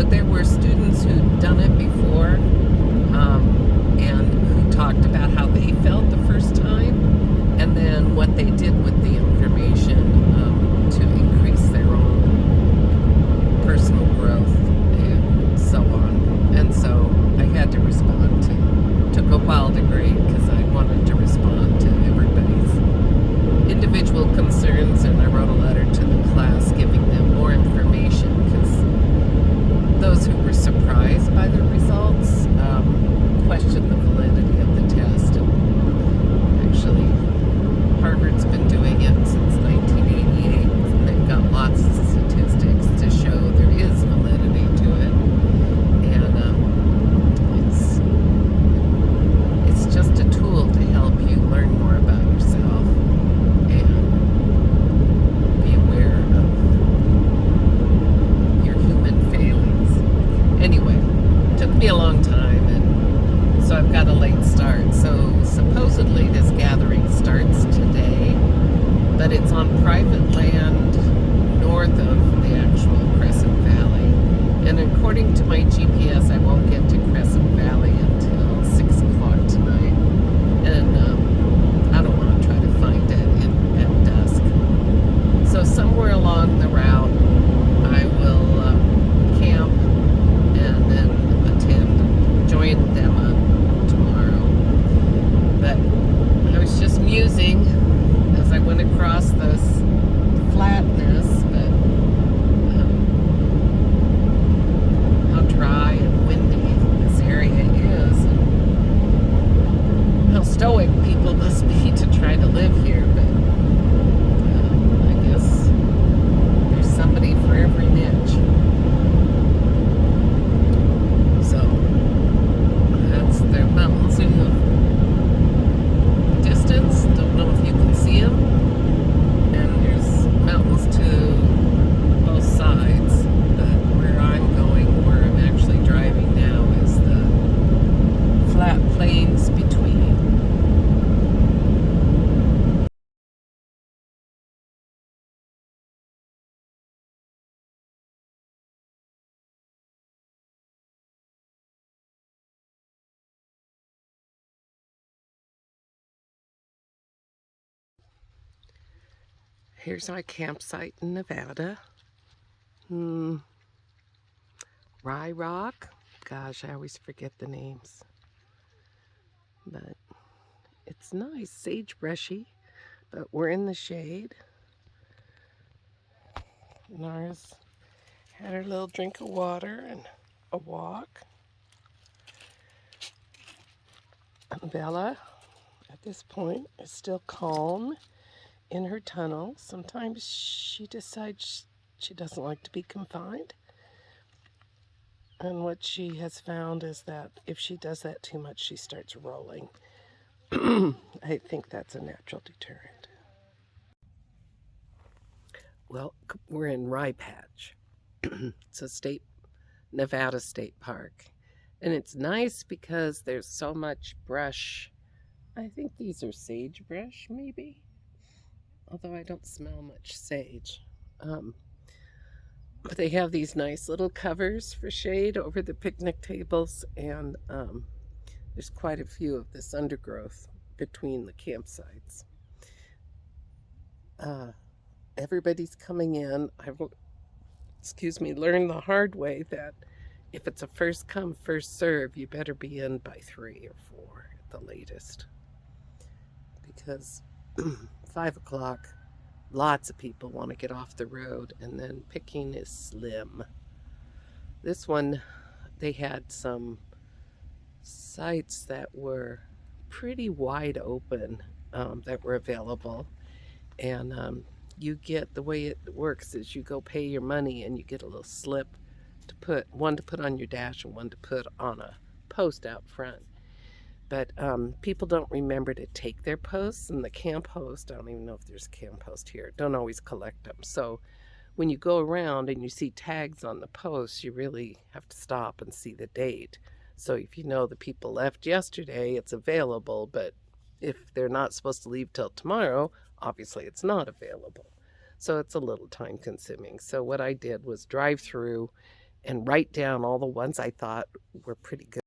but there were students who'd done it before, and who talked about how they felt the first time, and then what they did with the information to increase their own personal growth and so on. And so I had to respond to. Took a while to grade because I wanted to respond to everybody's individual concerns, and I wrote a letter to the class giving them more information because those who were surprised by the results questioned the validity of the test. And actually, Harvard's been doing it since 1988, and they've got lots of statistics to show there is validity to it. And it's just a tool to help you learn more about yourself and be aware of your human failings. Anyway, it took me a long time, and so I've got a late start. So supposedly this gathering starts today, but it's on private land north of the actual Crescent Valley. And according to my GPS, I won't get to Crescent Valley until 6 o'clock tonight. And I don't want to try to find it at dusk. So somewhere along the route, I will camp and then join them tomorrow. But I was just musing as I went across this flatness, but how dry and windy this area is, and how stoic people must be to try to live here. But I guess there's somebody for every niche. So that's the mountains in the distance. Don't know if you can see them. And there's mountains to both sides. But where I'm going, where I'm actually driving now, is the flat plains between. Here's our campsite in Nevada. Rye Rock. Gosh, I always forget the names. But it's nice, sagebrushy, but we're in the shade. Nara's had her little drink of water and a walk. And Bella, at this point, is still calm in her tunnel. Sometimes she decides she doesn't like to be confined. And what she has found is that if she does that too much, she starts rolling. I think that's a natural deterrent. Well, we're in Rye Patch. It's a Nevada state park. And it's nice because there's so much brush. I think these are sagebrush, maybe. Although I don't smell much sage. But they have these nice little covers for shade over the picnic tables, and there's quite a few of this undergrowth between the campsites. Everybody's coming in. I will, learn the hard way that if it's a first come, first serve, you better be in by 3 or 4 at the latest. Because 5 o'clock, lots of people want to get off the road, and then picking is slim. This one, they had some sites that were pretty wide open that were available. And you get, the way it works is you go pay your money and you get a little slip to put, one to put on your dash and one to put on a post out front. But people don't remember to take their posts, and the camp host, I don't even know if there's a camp host here, don't always collect them. So when you go around and you see tags on the posts, you really have to stop and see the date. So if you know the people left yesterday, it's available, but if they're not supposed to leave till tomorrow, obviously it's not available. So it's a little time consuming. So what I did was drive through and write down all the ones I thought were pretty good.